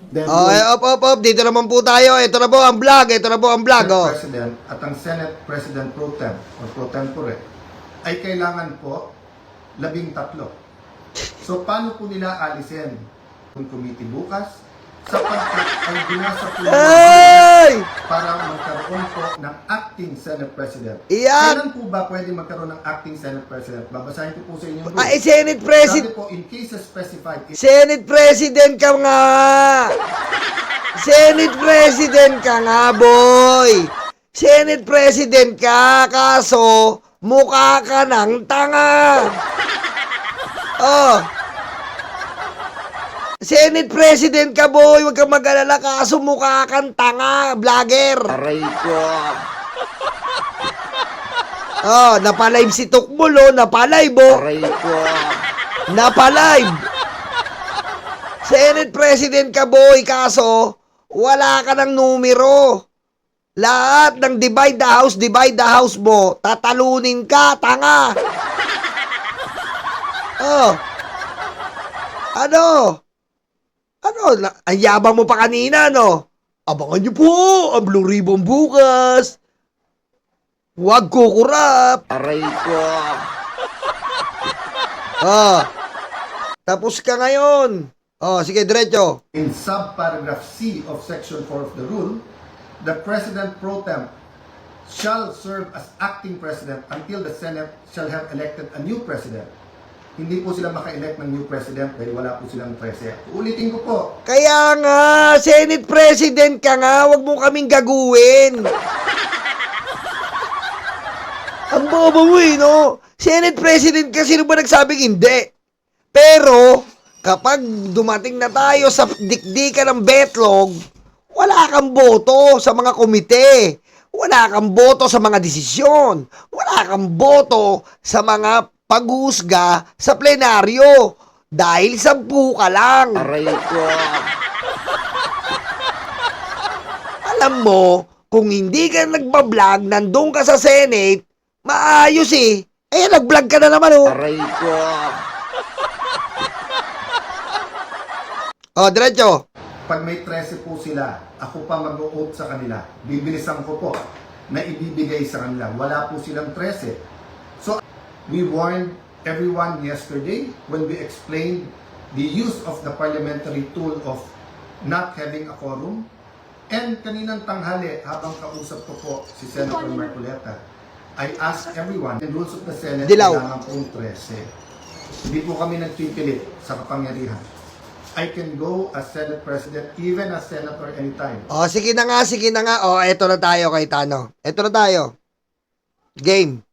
Op. Dito naman po tayo. Ito na po ang vlog. Oh. President at ang Senate President Pro Tem o Pro Tempore ay kailangan po 13. So, paano po nila alisin yung committee bukas? Sapagkat ay binasa po Ay! para magkaroon po ng acting Senate President. Iyan! Kailan po ba pwede magkaroon ng acting Senate President? Babasahin ko po sa inyo. Senate President. Sabi po, in cases specified, Senate President ka nga. Senate President ka nga, boy. Senate President ka, kaso mukha ka ng tanga. Oh. Senate President ka, boy. Huwag kang mag-alala, kaso mukha kang tanga, vlogger. Aray ko. Oh, napalive si Tukbul, oh. Napalive, oh. Aray ko. Napalive. Senate President ka, boy, kaso wala ka ng numero. Lahat ng divide the house mo, tatalunin ka, tanga. Oh. Ano? Ang yabang mo pa kanina, no? Abangan niyo po ang Blue Ribbon bukas. Huwag kukurap. Aray ko. Oh. Tapos ka ngayon. Oh, sige, diretso. in subparagraph C of Section 4 of the rule, the President Pro Tem shall serve as acting President until the Senate shall have elected a new President. Hindi po sila maka-elect ng new President dahil wala po silang 13. Ulitin ko po, Kaya nga, Senate President ka nga, wag mo kaming gaguhin. Ang bobo mo eh, no? Senate President ka, sino ba nagsabing hindi? Pero, kapag dumating na tayo sa dikdikan ng betlog, wala kang boto sa mga komite. Wala kang boto sa mga desisyon. Wala kang boto sa mga paghusga sa plenaryo. Dahil 10 ka lang. Aray ko. Alam mo, kung hindi ka nagbablog, nandun ka sa Senate, maayos eh. Ayan, nag-vlog ka na naman oh. Aray ko. Oh, diretso. pag may 13 po sila, ako pa mag-o-oath sa kanila. Bibilisan ko po na ibibigay sa kanila. Wala po silang 13. So, we warned everyone yesterday when we explained the use of the parliamentary tool of not having a quorum. And kaninang tanghali, habang kausap ko po si Senator Marcoleta, I asked everyone, the rules of the Senate, Dilaw. kailangan pong 13. Hindi po kami nagpipilit sa kapangyarihan. I can go as Senate President, even as Senator anytime. Oh, sige na nga. Oh, eto na tayo kay Tano. Eto na tayo. Game.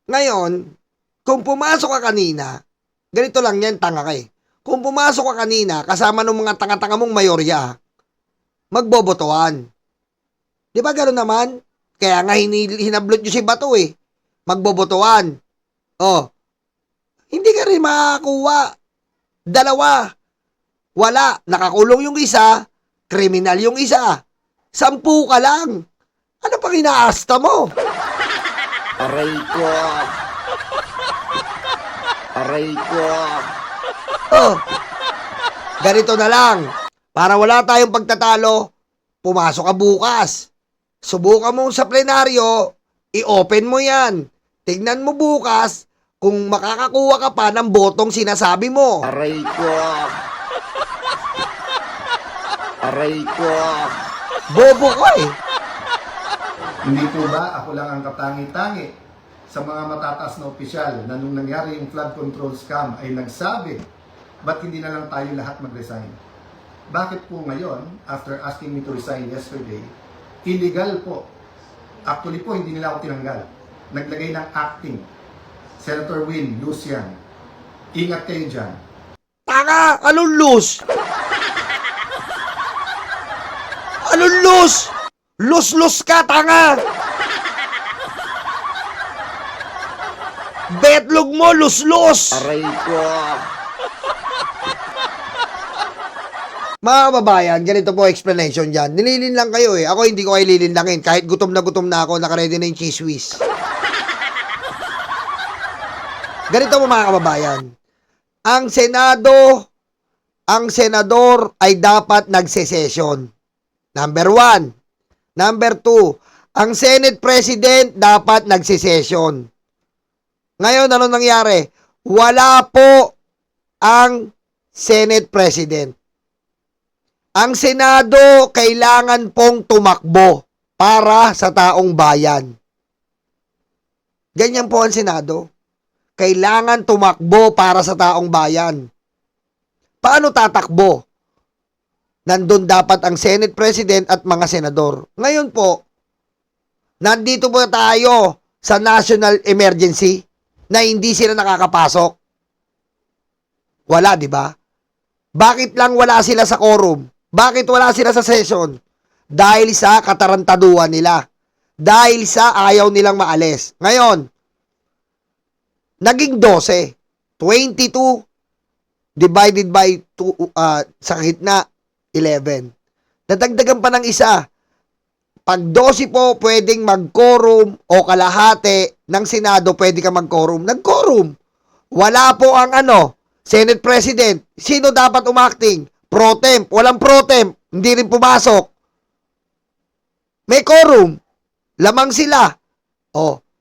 Ngayon, kung pumasok ka kanina, ganito lang yan, tanga ka eh. Kung pumasok ka kanina, kasama ng mga tanga-tanga mong mayorya, magbobotohan. Di ba gano'n naman? Kaya nga hinablot nyo si Bato eh. Magbobotohan. Oh. Hindi ka rin makakuha. 2. Wala. Nakakulong yung isa. Kriminal yung isa. 10 ka lang. Ano pang inaasta mo? Aray ko. Aray ko. Oh. Ganito na lang. Para wala tayong pagtatalo, pumasok ka bukas. Subukan mo sa plenaryo, i-open mo yan. Tignan mo bukas kung makakakuha ka pa ng botong sinasabi mo. Aray ko. Aray ko. Bobo ko eh. Hindi po ba ako lang ang katangi-tangi sa mga matataas na opisyal na nung nangyari yung flood control scam ay nagsabi, ba't hindi na lang tayo lahat mag-resign? Bakit po ngayon, after asking me to resign yesterday, illegal po. Actually po, hindi nila ako tinanggal. Naglagay ng acting. Senator Win, Lucian, ingat kayo dyan. Tanga! Anong lose? Anong lose? Lose ka, tanga! Betlog mo, lose. Aray ko. Mga kababayan, ganito po explanation dyan. Nililin lang kayo eh. Ako hindi ko kayo lilinlangin. Kahit gutom na ako, nakaredy na yung cheese whiz. Ganito po mga kababayan. Ang Senado ang senador ay dapat nagsesesyon. Number 1. Number 2, ang Senate President dapat nagsesesyon. Ngayon, ano nangyari? Wala po ang Senate President. Ang Senado kailangan pong tumakbo para sa taong bayan. Ganyan po ang Senado. Kailangan tumakbo para sa taong bayan. Paano tatakbo? Nandun dapat ang Senate President at mga senador. Ngayon po, nandito po tayo sa national emergency na hindi sila nakakapasok. Wala, di ba? Bakit lang wala sila sa quorum? Bakit wala sila sa session? Dahil sa katarantaduhan nila. Dahil sa ayaw nilang maalis. Ngayon, naging 12. 22 divided by 2, sa gitna, 11. Nadagdagan pa ng isa. Pag 12 po, pwedeng mag-quorum o kalahati ng Senado, pwede ka mag-quorum. Nag-quorum. Wala po ang Senate President. Sino dapat umakting? Pro temp. Walang pro temp. Hindi rin pumasok. May quorum. Lamang sila.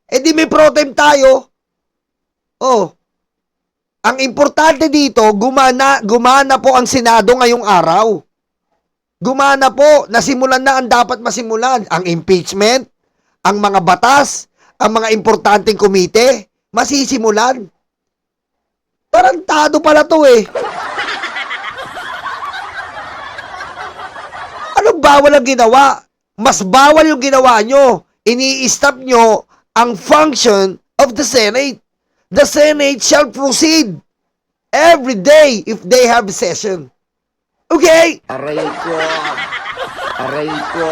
Di may pro temp tayo. Ang importante dito, gumana po ang Senado ngayong araw. Gumana po, nasimulan na ang dapat masimulan. Ang impeachment, ang mga batas, ang mga importanteng komite, masisimulan. Tarantado pala to eh. Anong bawal ang ginawa? Mas bawal yung ginawa nyo. Ini-stop nyo ang function of the Senate. The Senate shall proceed every day if they have session. Okay? Aray ko. Aray ko.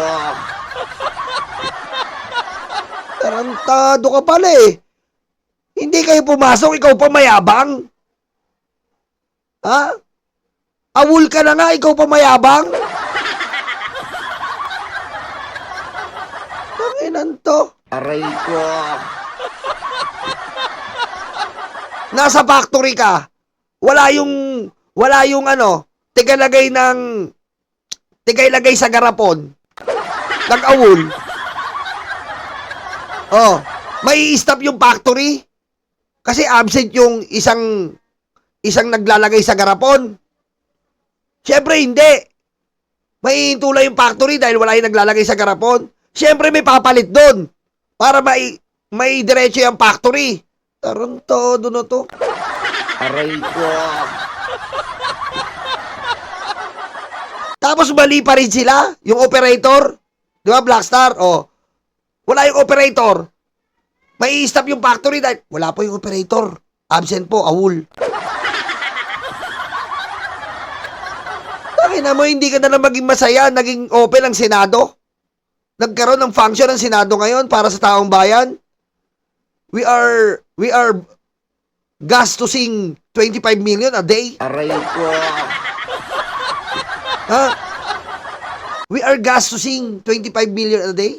Tarantado ka pala eh. Hindi kayo pumasok, ikaw pa mayabang. Ha? Awol ka na nga, ikaw pa mayabang. Tanginan to. Aray ko. Nasa factory ka. Wala yung tigalagay sa garapon. Nag-awol. May stop yung factory. Kasi absent yung isang naglalagay sa garapon. Siyempre hindi. May hintulay yung factory dahil wala yung naglalagay sa garapon. Siyempre may papalit doon. Para may diretso yung factory. Tarantado na to. Aray ko. Tapos mali pa rin sila, yung operator. Di ba, Blackstar? Wala yung operator. May stop yung factory dahil wala po yung operator. Absent po, awol. Takina mo, hindi ka na maging masaya, naging open ang Senado. Nagkaroon ng function ng Senado ngayon para sa taong bayan. We are gastusing 25 million a day. Aray ko. Ha? We are gastusing 25 million a day?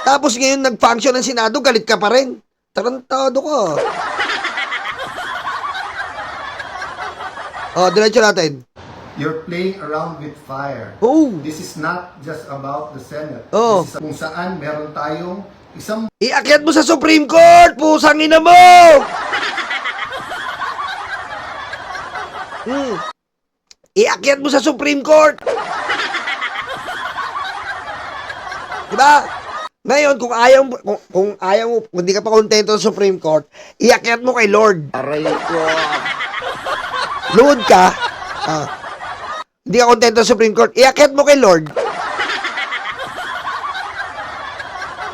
Tapos ngayon nag-function ng Senado, galit ka pa rin. Tarantado ka. Diretso natin. You're playing around with fire. This is not just about the Senate. This is kung saan meron tayong isang Iakyat mo sa Supreme Court! Pusang ina mo! Iakyat mo sa Supreme Court! Diba? Ngayon, kung hindi ka pa kontento sa Supreme Court, iakyat mo kay Lord. Aray ko. Load ka. Hindi ka kontento sa Supreme Court, iakyat mo kay Lord.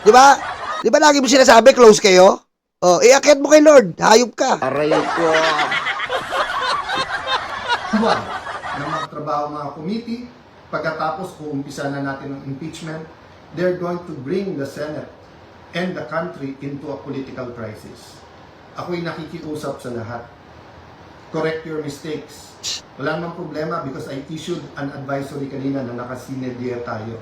Diba? Diba lagi mo sinasabi, close kayo? Iakyat mo kay Lord. Hayop ka. Aray ko. buwan ng mga trabaho, mga committee. Pagkatapos, uumpisa na natin ang impeachment, they're going to bring the Senate and the country into a political crisis. Ako'y nakikiusap sa lahat. Correct your mistakes. Wala namang problema because I issued an advisory kanina na nakasinediya tayo.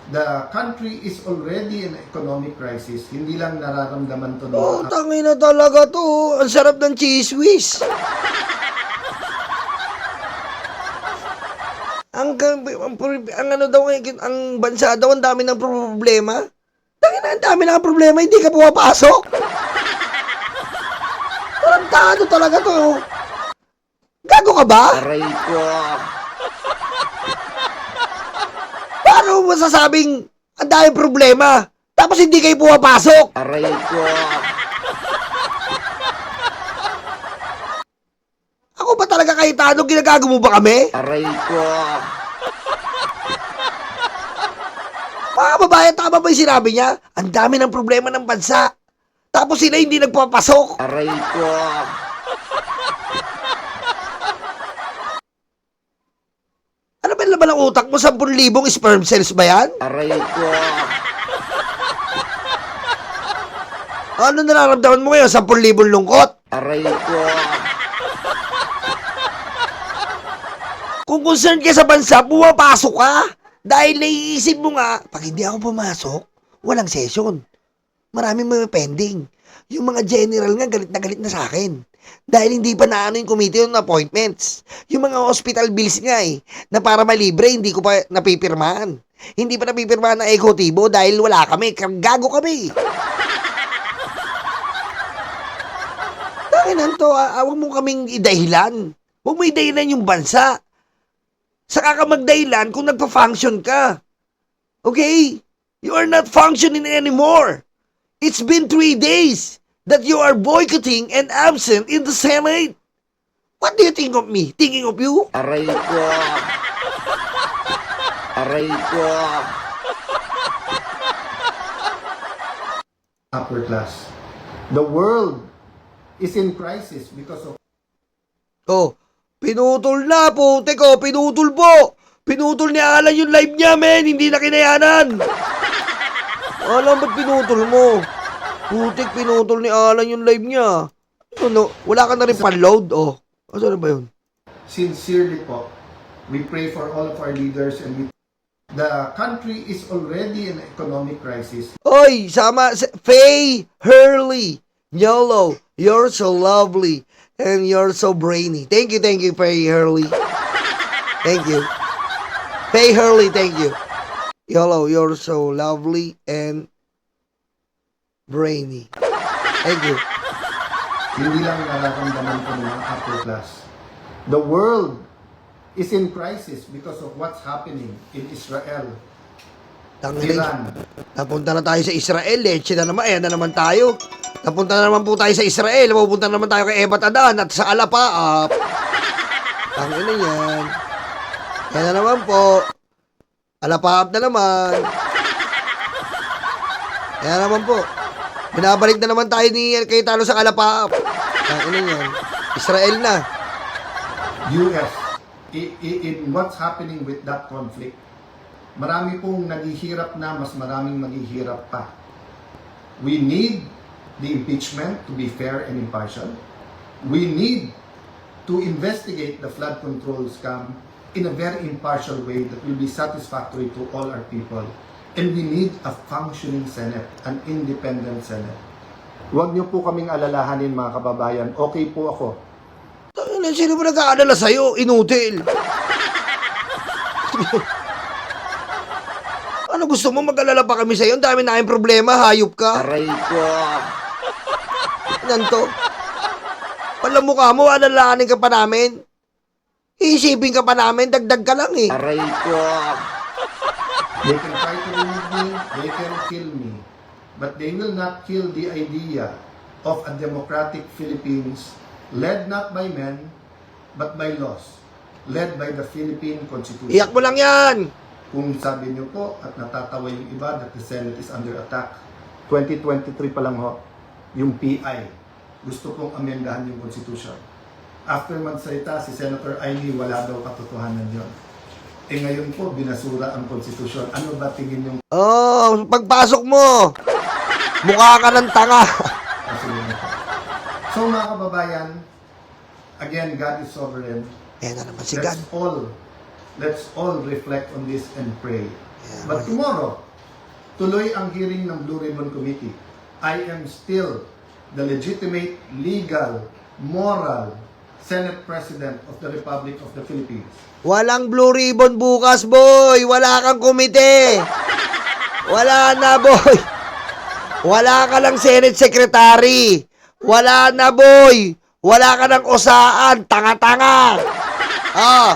The country is already in economic crisis. Hindi lang nararamdaman to ng Oh, tangina talaga to. Ang sarap ng cheese whiz. Ang ano daw ang bansa daw ang dami ng problema. Tangina, ang dami ng problema, hindi ka pumapasok. Tarantado talaga to. Gago ka ba? Aray ko. Paano mo masasabing ang daming problema tapos hindi kayo pumapasok? Aray ko. Ako ba talaga kahit ano, ginagago mo ba kami? Aray ko. Mga babae, tama ba yung sinabi niya? Ang dami ng problema ng bansa. Tapos sila hindi nagpapasok. Aray ko. Ano ba yung laman ng utak mo? 10,000 sperm cells ba yan? Aray ko. Ano nararamdaman mo ngayon? 10,000 lungkot? Aray ko. Kung concerned ka sa bansa, pumapasok ka. Dahil naiisip mo nga, pag hindi ako pumasok, walang session. Maraming mga pending. Yung mga general nga, galit na sa akin. Dahil hindi pa naano yung committee ng appointments. Yung mga hospital bills nga na para malibre, hindi ko pa napipirmahan. Hindi pa napipirmahan ng ekotibo dahil wala kami. Gago kami. Tanginan to, huwag mo kaming idahilan. Huwag mo idahilan yung bansa. Saka ka magdahilan kung nagpa-function ka. Okay? You are not functioning anymore. It's been 3 days that you are boycotting and absent in the Senate. What do you think of me? Thinking of you? Aray ko. Aray ko. upper class. The world is in crisis because of Oh, pinutol na po. Teko, pinutol po. Pinutol ni Alan yung live niya, men. Hindi na kinayanan. Alam, ba't pinutol mo? Putik, pinutol ni Alan yung live niya. Ano, wala ka na rin pan-load? Oh, asa na ba yun? sincerely po, we pray for all of our leaders and we the country is already in economic crisis. Oy, sama, Faye Hurley. YOLO, you're so lovely. And you're so brainy. Thank you, Faye Hurley. Thank you. Faye Hurley, thank you. YOLO, you're so lovely and brainy. Thank you. Hindi lang nararamdaman ko ng mga upper class. The world is in crisis because of what's happening in Israel, Tangina, Iran. napunta na tayo sa Israel. Leche na naman. Ayan na naman tayo. Napunta na naman po tayo sa Israel. Pupunta na naman tayo kay Ebat Adan at sa Alapaap. Tangina yan. Yan na naman po. Alapaap na naman. Yan na naman po. Binabalik na naman tayo ni kay Talo sa Alapaap. Tangina yan. Israel na. US, in what's happening with that conflict, marami pong naghihirap na, mas maraming maghihirap pa. We need the impeachment to be fair and impartial. We need to investigate the flood control scam in a very impartial way that will be satisfactory to all our people. And we need a functioning Senate, an independent Senate. Huwag niyo po kaming alalahanin mga kababayan. Okay po ako. Tangina, sino ba nag-aalala sa'yo? Inutil. Ano gusto mo? Mag-alala pa kami sa'yo? Ang dami na kayong problema. Hayop ka. Aray ko. Nanto. Pala mukha mo, alalahanin ka pa namin. Iisipin ka pa namin, dagdag ka lang eh. Aray ko. They can try to remove me, they can kill me, but they will not kill the idea of a democratic Philippines led not by men, but by laws, led by the Philippine Constitution. Iyak mo lang yan. Kung sabi niyo po at natatawa yung iba that the Senate is under attack, 2023 pa lang ho, yung PI, gusto pong amendahan yung Constitution. After magsalita si Senator Aimee, wala daw katotohanan yon. Eh ngayon po, binasura ang Constitution. Ano ba tingin yung Oh, pagpasok mo, mukha ka ng tanga. So mga kababayan, again, God is sovereign. Ayan na naman si God. Let's all reflect on this and pray. But tomorrow, tuloy ang hearing ng Blue Ribbon Committee. I am still the legitimate, legal, moral Senate President of the Republic of the Philippines. Walang blue ribbon bukas, boy. Wala kang komite. Wala na, boy. Wala ka lang Senate Secretary. Wala na, boy. Wala ka ng usaan. Tanga-tanga. Ah.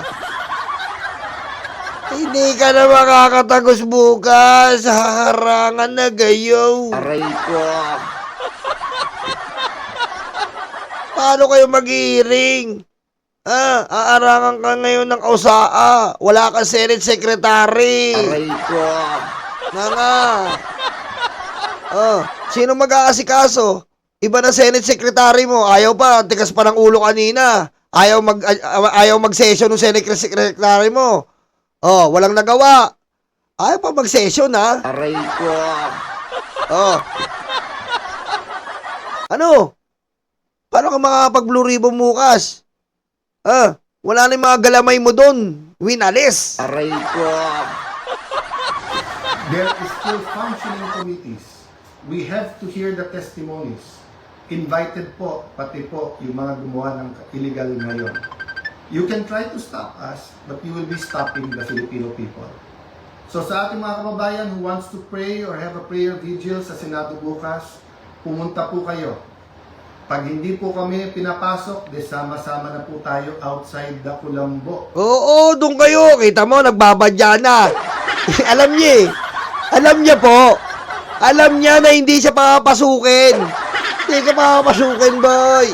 Hindi ka na makakatagos bukas. Haharangan na gayo. Aray ko. Paano kayo mag-hearing? Aarangan ka ngayon ng kausaa. Wala kang Senate Secretary. Aray ko. Nga. Sino mag-aasikaso? Iba na Senate Secretary mo. Ayaw pa, tigas pa ng ulo kanina. Ayaw mag-session ng Senate Secretary mo. Walang nagawa. Ayaw pa mag-session, ha? Aray ko. Ano? Paano ka makakapag-blue ribbon bukas? Wala na yung mga galamay mo doon. Winalis. Aray ko. There is still functioning committees. We have to hear the testimonies. Invited po, pati po yung mga gumawa ng illegal ngayon. You can try to stop us, but you will be stopping the Filipino people. So sa ating mga kababayan who wants to pray or have a prayer vigil sa Senado bukas, pumunta po kayo. Pag hindi po kami pinapasok, sama-sama na po tayo outside the Kulambo. Oo, doon kayo. Kita mo, nagbabadya na. Alam niya eh. Alam niya po. Alam niya na hindi siya papasukin. Hindi ka papasukin, boy.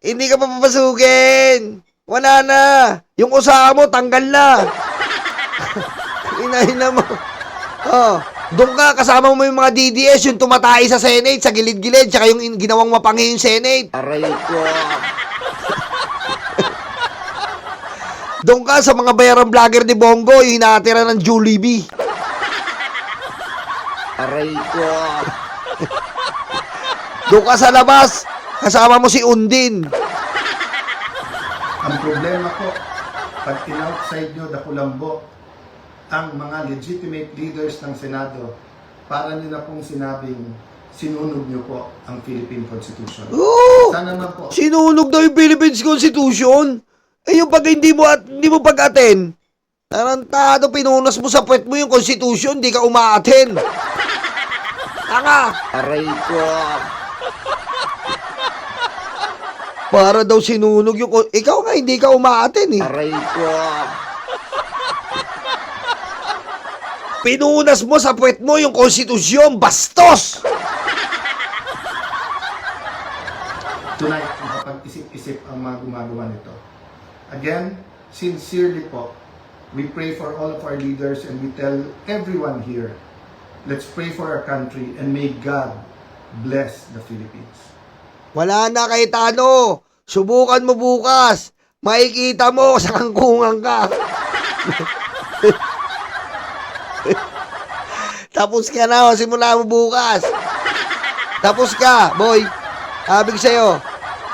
Hindi ka papasukin. Wala na. Yung usaha mo, tanggal na. Inahin mo. Doon ka, kasama mo yung mga DDS, yung tumatay sa Senate, sa gilid-gilid, tsaka yung ginawang mapangi yung Senate. Aray ko. Doon ka sa mga bayarang vlogger ni Bongo, yung hinatira ng Jollibee. Aray ko. Doon ka sa labas, kasama mo si Undin. Ang problema po, pag in-outside nyo the Kulambo, ang mga legitimate leaders ng Senado, para nyo na pong sinabing sinunog nyo po ang Philippine Constitution. Oo! Sana naman po, Sinunog daw yung Philippines Constitution. Yung pag hindi mo pag-attend, tarantado, pinunas mo sa puwet mo yung Constitution, di ka umaattend. Tanga! Aray ko. Para daw sinunog yung... Ikaw nga, hindi ka umaattend eh. Aray ko. Pinunas mo sa puwet mo yung konstitusyon, bastos! tonight, makapag-isip-isip ang mga gumagawa nito. Again, sincerely po, we pray for all of our leaders and we tell everyone here, let's pray for our country and may God bless the Philippines. Wala na kahit ano. Subukan mo bukas. Makikita mo sa kangkungan ka. Tapos ka na, simula mo bukas. Tapos ka, boy. Sabi ko sa'yo,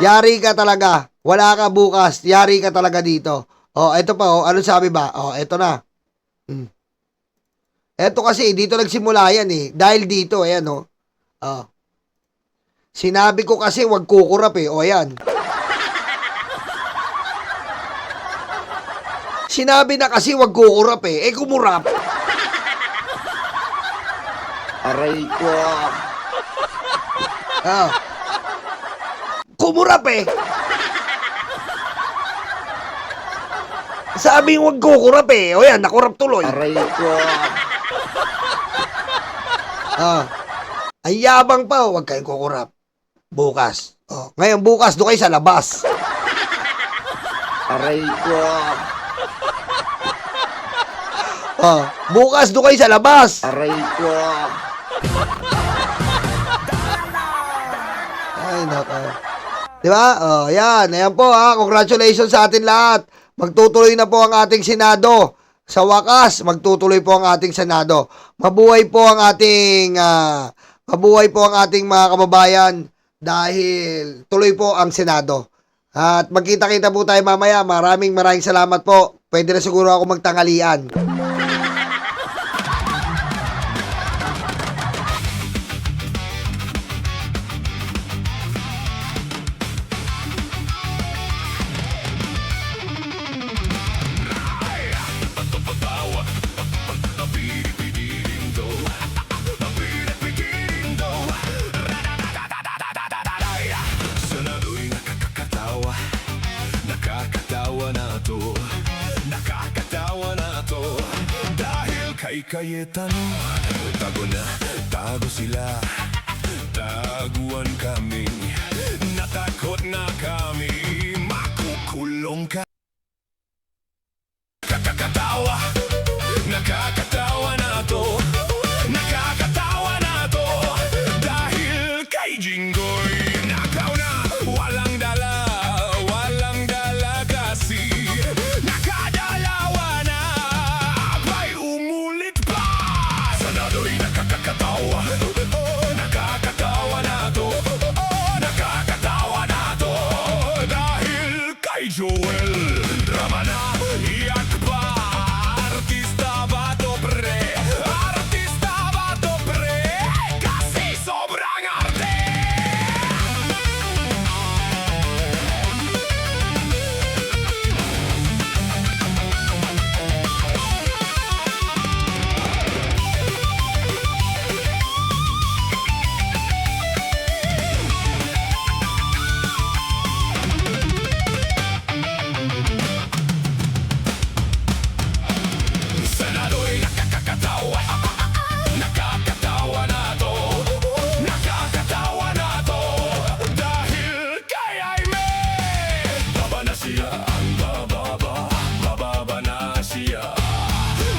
yari ka talaga. Wala ka bukas, yari ka talaga dito. Eto pa, ano sabi ba? Eto na. Eto kasi, dito nagsimula yan eh. Dahil dito, ayan sinabi ko kasi wag kukurap eh. Ayan. Sinabi na kasi wag kukurap eh. Kumurap. Aray ko. Kumurap eh. Sabi wag kukurap eh. Ayan, nakurap tuloy. Aray ko. Ang yabang pa, wag kayong kukurap. Bukas. Ngayon bukas, doon kayo sa labas. Aray ko. Bukas, doon kayo sa labas. Aray ko. Ay, naka. Diba? Yan. Ayan po ha. Congratulations sa atin lahat. Magtutuloy na po ang ating Senado. Sa wakas, magtutuloy po ang ating Senado. Mabuhay po ang ating mga kababayan dahil tuloy po ang Senado. At magkita-kita po tayo mamaya. Maraming salamat po. Pwede na siguro ako magtangalian. Kay Cayetano, tago sila. Taguan kami, natakot na kami, makukulong ka. Nakakatawa na to, nakakatawa na to, dahil kay Jinggoy nakaw na, walang dala kasi, nakadalawa na, abay umulit pa. Sanado'y nakakatawa, nakakatawa na to, nakakatawa na to, dahil kay Joel drama na, iyak pa. Artista ba to pre? Artista ba to pre? Kasi sobrang arte. Sanado'y nakakatawa, nakakatawa na to, nakakatawa na to, dahil kay Aimee. Baba na siya, ang bababa na siya,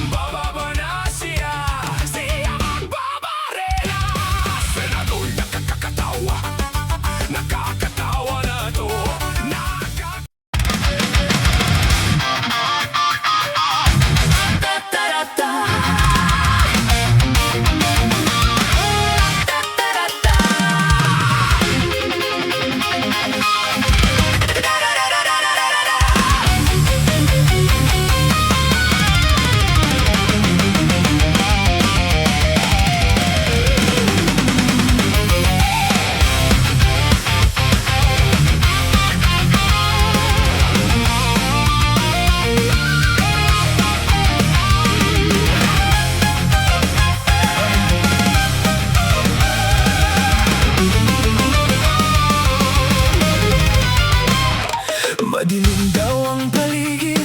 bababa na siya, siya ang babarela. Sanado'y nakakatawa, nakakatawa na to, madilim daw ang paligid.